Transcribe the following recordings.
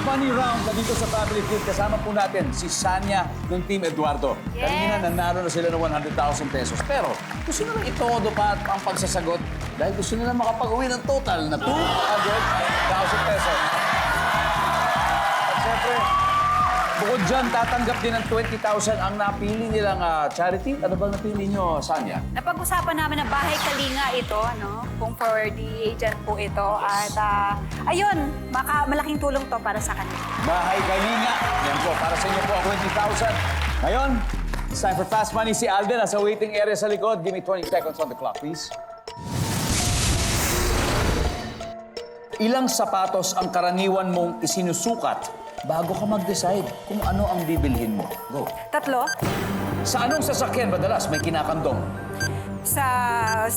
funny round na dito sa Family Feud. Kasama po natin si Sanya ng Team Eduardo. Yes. Kanina nanalo na sila ng 100,000 pesos. Pero gusto nila itodo pa ang pagsasagot dahil gusto nila makapag-uwi ng total na 200,000 pesos. At syempre, bukod dyan, tatanggap din ng 20,000 ang napili nilang charity. Ano bang napili nyo, Sanya? Napag-usapan namin na Bahay Kalinga ito, no? Kung for the agent po ito. At ayun, malaking tulong to para sa kanila. Bahay Kalinga. Yan po, para sa inyo po ang 20,000. Ngayon, it's time for Fast Money. Si Alden nasa waiting area sa likod. Give me 20 seconds on the clock, please. Ilang sapatos ang karaniwan mong isinusukat bago ka mag-decide kung ano ang bibilhin mo? Go. 3, Sa anong sasakyan madalas may kinakandong? sa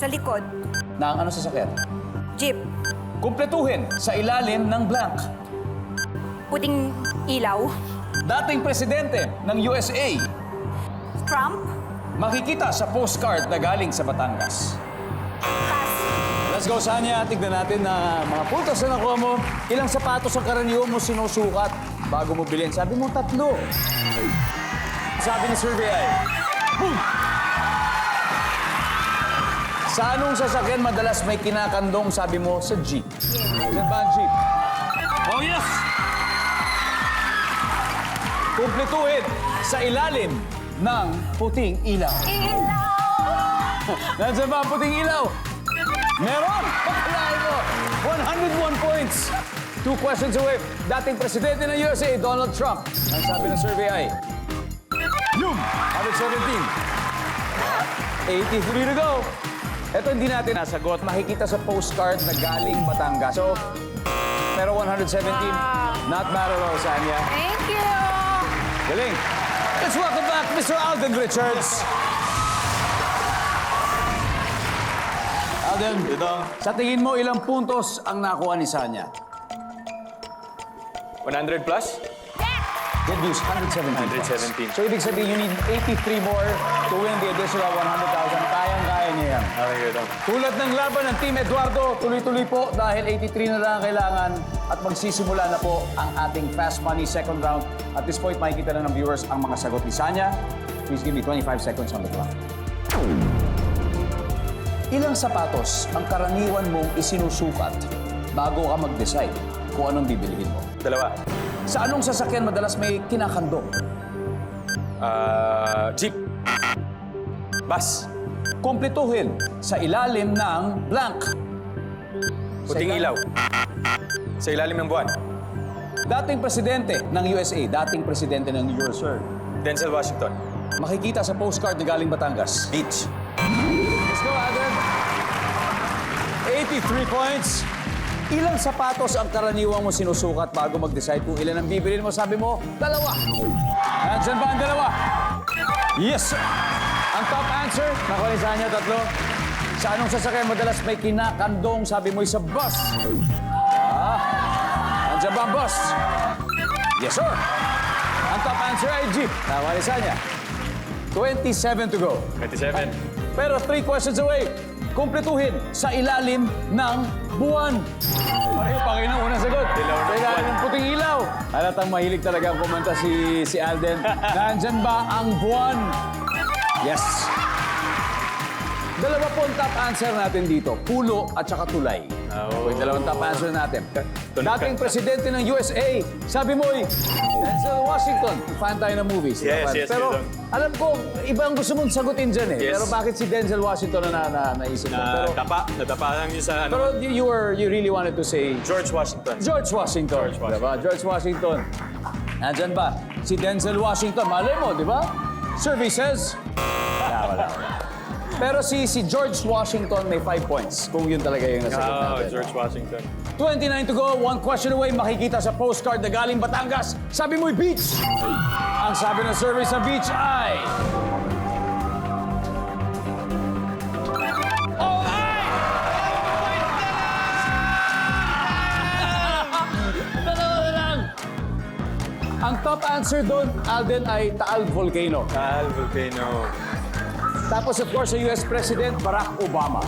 likod, Na ang anong sasakyan? jeep, Kumpletuhin sa ilalim ng blank. puting ilaw, Dating presidente ng USA. Trump, Makikita sa postcard na galing sa Batangas. pass, Let's go, Sanya. Tignan natin na mga puntos na nakuha mo. Ilang sapatos ang karaniwan mo sinusukat bago mo bilhin? Sabi mo, 3. Sabi ni survey ay, boom! Sa anong sasakyan madalas may kinakandong? Sabi mo, sa jeep. Yan ba ang jeep? Oh, yes! Kumpletuhin sa ilalim ng puting ilaw. ilaw! Nandiyan ba ang puting ilaw? Meron! Pagkalain mo! 101 points! 2 questions away. Dating presidente ng USA, Donald Trump. Ang sabi ng survey ay... Yum! 117. 83 to go. Ito hindi natin nasagot. Makikita sa postcard na galing Batangas. So, pero 117, not bad at all, Sanya. Thank you! Galing. Let's welcome back Mr. Alden Richards. Alden, sa tingin mo, ilang puntos ang nakuha ni Sanya? 100 plus? Good news, 117. 117. So, ibig sabihin, you need 83 more to win the additional 100,000. Kayang-kaya niya yan. Okay, good. Tulad ng laban ng Team Eduardo, tuloy-tuloy po dahil 83 na lang ang kailangan at magsisimula na po ang ating Fast Money second round. At this point, makikita na ng viewers ang mga sagot ni Sanya. Please give me 25 seconds on the clock. Ilang sapatos ang karaniwan mong isinusukat bago ka mag-decide kung anong bibilihin mo? 2. Sa anong sasakyan madalas may kinakandong? Jeep. Bus. Kumpletuhin sa ilalim ng blank. Puting ilaw. Sa ilalim ng buwan. Dating presidente ng USA, dating presidente ng USA. Denzel Washington. Makikita sa postcard na galing Batangas. Beach. Let's go, Adam. 83 points. Ilang sapatos ang karaniwang mo sinusukat bago mag-decide kung ilan ang bibilin mo? Sabi mo, 2. Nandiyan ba ang 2? Yes, sir. Ang top answer, nakuha ni Sanya, 3. Sa anong sasakyan madalas may kinakandong? Sabi mo, sa bus. Nandiyan ba ang bus? Yes, sir. Ang top answer ay jeep. Nakuha ni Sanya. 27 to go. 27. Pero 3 questions away. Kumpletuhin sa ilalim ng buwan. Pareho pa kayo ng unang sagot. Sa ilalim ng puting ilaw. Halatang mahilig talaga ang kumanta si Alden. Nandyan ba ang buwan? Yes. 2 po ang top answer natin dito. Pulo at saka tulay. Oh. Yung 2 top answer natin. Tunog Dating ka. presidente ng USA, sabi mo Denzel Washington. Fan tayo ng movies. Yes, yes, Pero yes. alam ko, iba ang gusto mong sagutin dyan eh. Yes. Pero bakit si Denzel Washington na naisip mo? Pero, Nadapa lang yun sa pero you really wanted to say George Washington. George Washington. George Washington. Diba? George Washington. Nandyan ba? Si Denzel Washington. Malay mo, di ba? Survey says... Wala. Pero si George Washington may 5 points kung yun talaga yung nasagot natin. George Washington. 29 to go, 1 question away. Makikita sa postcard na galing Batangas. Sabi mo'y beach. Ang sabi ng survey sa beach ay... Oh, ay! Dalawa na lang. Ang top answer doon, Alden, ay Taal Volcano. Taal Volcano. Tapos, of course, sa US President Barack Obama.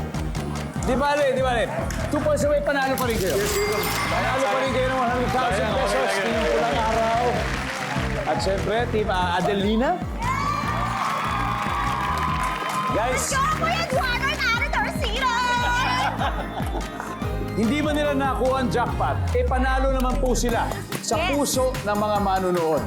Di bale, di bale. 2 points away, panalo pa rin kayo. Panalo pa rin kayo ng 100,000 pesos. Team Pulang Araw. At syempre, Team Adelina. Guys, hindi man nila nakuha ang jackpot, panalo naman po sila sa Yes. puso ng mga manunood.